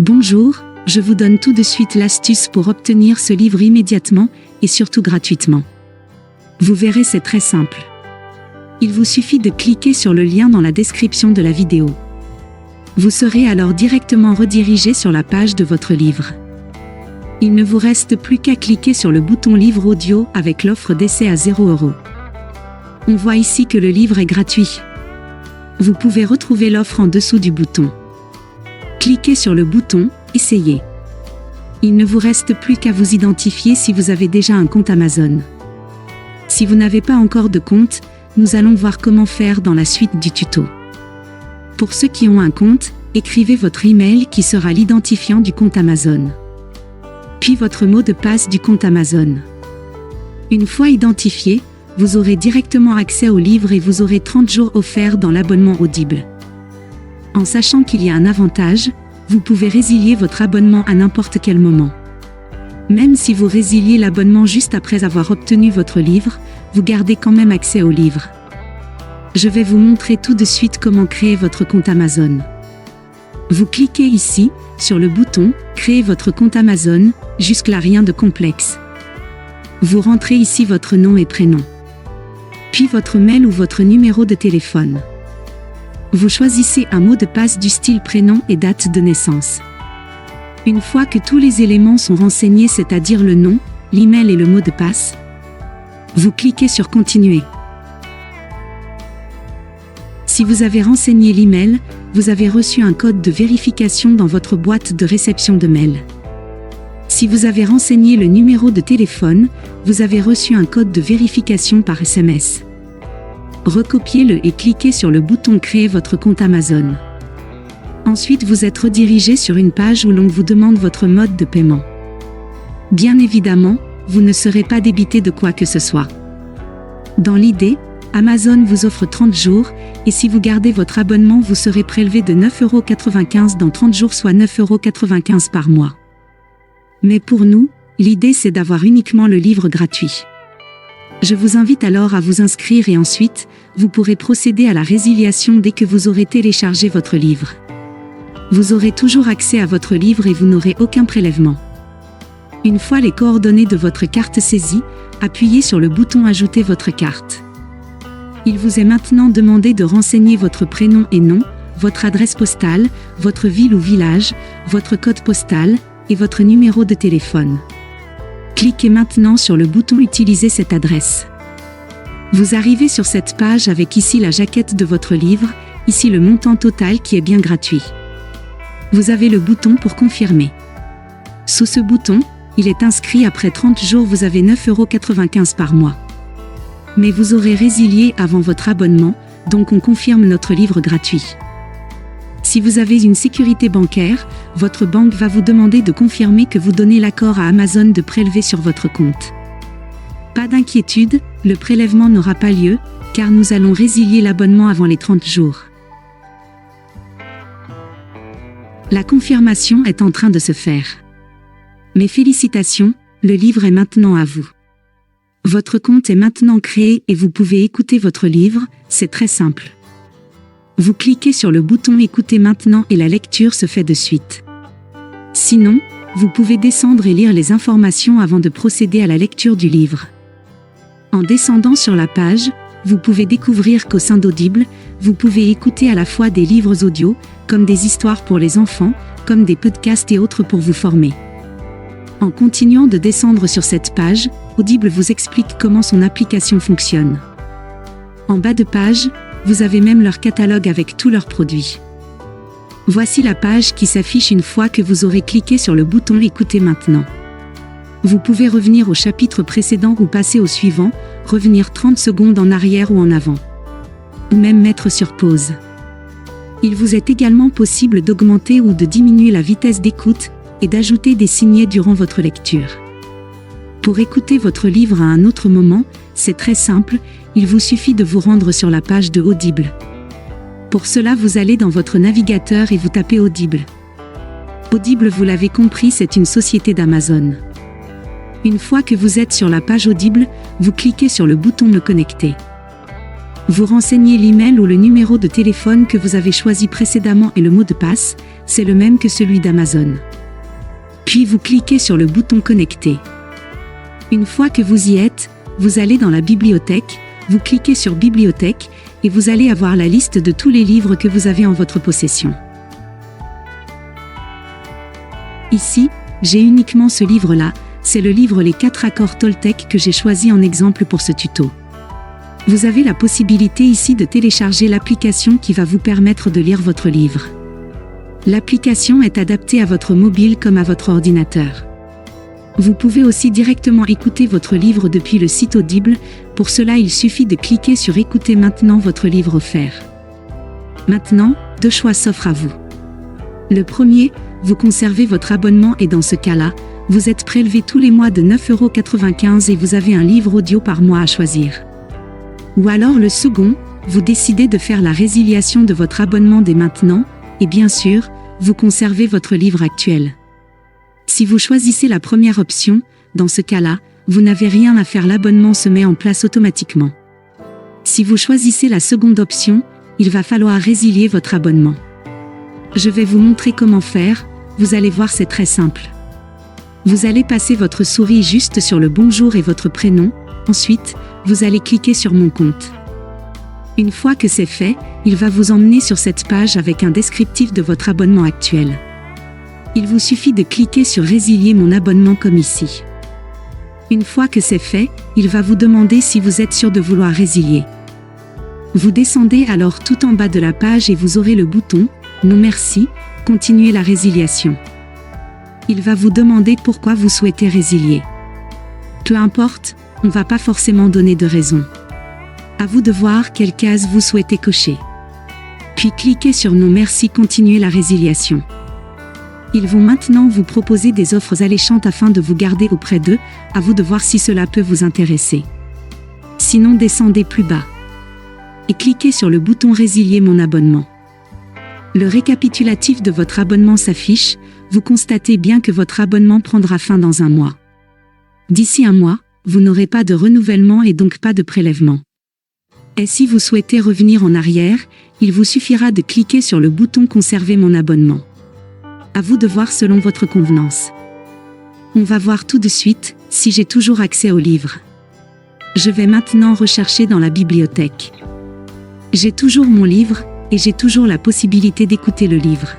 Bonjour, je vous donne tout de suite l'astuce pour obtenir ce livre immédiatement et surtout gratuitement. Vous verrez, c'est très simple. Il vous suffit de cliquer sur le lien dans la description de la vidéo. Vous serez alors directement redirigé sur la page de votre livre. Il ne vous reste plus qu'à cliquer sur le bouton livre audio avec l'offre d'essai à 0 €. On voit ici que le livre est gratuit. Vous pouvez retrouver l'offre en dessous du bouton. Cliquez sur le bouton « Essayez ». Il ne vous reste plus qu'à vous identifier si vous avez déjà un compte Amazon. Si vous n'avez pas encore de compte, nous allons voir comment faire dans la suite du tuto. Pour ceux qui ont un compte, écrivez votre email qui sera l'identifiant du compte Amazon. Puis votre mot de passe du compte Amazon. Une fois identifié, vous aurez directement accès au livre et vous aurez 30 jours offerts dans l'abonnement Audible. En sachant qu'il y a un avantage, vous pouvez résilier votre abonnement à n'importe quel moment. Même si vous résiliez l'abonnement juste après avoir obtenu votre livre, vous gardez quand même accès au livre. Je vais vous montrer tout de suite comment créer votre compte Amazon. Vous cliquez ici, sur le bouton « Créer votre compte Amazon », jusque-là rien de complexe. Vous rentrez ici votre nom et prénom. Puis votre mail ou votre numéro de téléphone. Vous choisissez un mot de passe du style prénom et date de naissance. Une fois que tous les éléments sont renseignés, c'est-à-dire le nom, l'email et le mot de passe, vous cliquez sur Continuer. Si vous avez renseigné l'email, vous avez reçu un code de vérification dans votre boîte de réception de mail. Si vous avez renseigné le numéro de téléphone, vous avez reçu un code de vérification par SMS. Recopiez-le et cliquez sur le bouton Créer votre compte Amazon. Ensuite, vous êtes redirigé sur une page où l'on vous demande votre mode de paiement. Bien évidemment, vous ne serez pas débité de quoi que ce soit. Dans l'idée, Amazon vous offre 30 jours, et si vous gardez votre abonnement, vous serez prélevé de 9,95 € dans 30 jours, soit 9,95 € par mois. Mais pour nous, l'idée c'est d'avoir uniquement le livre gratuit. Je vous invite alors à vous inscrire et ensuite, vous pourrez procéder à la résiliation dès que vous aurez téléchargé votre livre. Vous aurez toujours accès à votre livre et vous n'aurez aucun prélèvement. Une fois les coordonnées de votre carte saisies, appuyez sur le bouton Ajouter votre carte. Il vous est maintenant demandé de renseigner votre prénom et nom, votre adresse postale, votre ville ou village, votre code postal, et votre numéro de téléphone. Cliquez maintenant sur le bouton Utiliser cette adresse. Vous arrivez sur cette page avec ici la jaquette de votre livre, ici le montant total qui est bien gratuit. Vous avez le bouton pour confirmer. Sous ce bouton, il est inscrit après 30 jours, vous avez 9,95 € par mois. Mais vous aurez résilié avant votre abonnement, donc on confirme notre livre gratuit. Si vous avez une sécurité bancaire, votre banque va vous demander de confirmer que vous donnez l'accord à Amazon de prélever sur votre compte. Pas d'inquiétude, le prélèvement n'aura pas lieu, car nous allons résilier l'abonnement avant les 30 jours. La confirmation est en train de se faire. Mes félicitations, le livre est maintenant à vous. Votre compte est maintenant créé et vous pouvez écouter votre livre, c'est très simple. Vous cliquez sur le bouton Écouter maintenant et la lecture se fait de suite. Sinon, vous pouvez descendre et lire les informations avant de procéder à la lecture du livre. En descendant sur la page, vous pouvez découvrir qu'au sein d'Audible, vous pouvez écouter à la fois des livres audio, comme des histoires pour les enfants, comme des podcasts et autres pour vous former. En continuant de descendre sur cette page, Audible vous explique comment son application fonctionne. En bas de page, vous avez même leur catalogue avec tous leurs produits. Voici la page qui s'affiche une fois que vous aurez cliqué sur le bouton Écouter maintenant. Vous pouvez revenir au chapitre précédent ou passer au suivant, revenir 30 secondes en arrière ou en avant. Ou même mettre sur pause. Il vous est également possible d'augmenter ou de diminuer la vitesse d'écoute et d'ajouter des signets durant votre lecture. Pour écouter votre livre à un autre moment, c'est très simple, il vous suffit de vous rendre sur la page de Audible. Pour cela, vous allez dans votre navigateur et vous tapez Audible. Audible, vous l'avez compris, c'est une société d'Amazon. Une fois que vous êtes sur la page Audible, vous cliquez sur le bouton Me connecter. Vous renseignez l'email ou le numéro de téléphone que vous avez choisi précédemment et le mot de passe, c'est le même que celui d'Amazon. Puis vous cliquez sur le bouton Connecter. Une fois que vous y êtes, vous allez dans la bibliothèque, vous cliquez sur Bibliothèque, et vous allez avoir la liste de tous les livres que vous avez en votre possession. Ici, j'ai uniquement ce livre-là, c'est le livre Les 4 accords Toltec que j'ai choisi en exemple pour ce tuto. Vous avez la possibilité ici de télécharger l'application qui va vous permettre de lire votre livre. L'application est adaptée à votre mobile comme à votre ordinateur. Vous pouvez aussi directement écouter votre livre depuis le site Audible, pour cela il suffit de cliquer sur Écoutez maintenant votre livre offert. Maintenant, 2 choix s'offrent à vous. Le premier, vous conservez votre abonnement et dans ce cas-là, vous êtes prélevé tous les mois de 9,95 € et vous avez un livre audio par mois à choisir. Ou alors le second, vous décidez de faire la résiliation de votre abonnement dès maintenant, et bien sûr, vous conservez votre livre actuel. Si vous choisissez la première option, dans ce cas-là, vous n'avez rien à faire, l'abonnement se met en place automatiquement. Si vous choisissez la seconde option, il va falloir résilier votre abonnement. Je vais vous montrer comment faire, vous allez voir c'est très simple. Vous allez passer votre souris juste sur le bonjour et votre prénom, ensuite, vous allez cliquer sur Mon compte. Une fois que c'est fait, il va vous emmener sur cette page avec un descriptif de votre abonnement actuel. Il vous suffit de cliquer sur Résilier mon abonnement comme ici. Une fois que c'est fait, il va vous demander si vous êtes sûr de vouloir résilier. Vous descendez alors tout en bas de la page et vous aurez le bouton « Non merci », continuez la résiliation. Il va vous demander pourquoi vous souhaitez résilier. Peu importe, on ne va pas forcément donner de raison. À vous de voir quelle case vous souhaitez cocher. Puis cliquez sur Non merci, continuez la résiliation. Ils vont maintenant vous proposer des offres alléchantes afin de vous garder auprès d'eux, à vous de voir si cela peut vous intéresser. Sinon descendez plus bas. Et cliquez sur le bouton Résilier mon abonnement. Le récapitulatif de votre abonnement s'affiche, vous constatez bien que votre abonnement prendra fin dans un mois. D'ici un mois, vous n'aurez pas de renouvellement et donc pas de prélèvement. Et si vous souhaitez revenir en arrière, il vous suffira de cliquer sur le bouton Conserver mon abonnement. À vous de voir selon votre convenance. On va voir tout de suite si j'ai toujours accès au livre. Je vais maintenant rechercher dans la bibliothèque. J'ai toujours mon livre, et j'ai toujours la possibilité d'écouter le livre.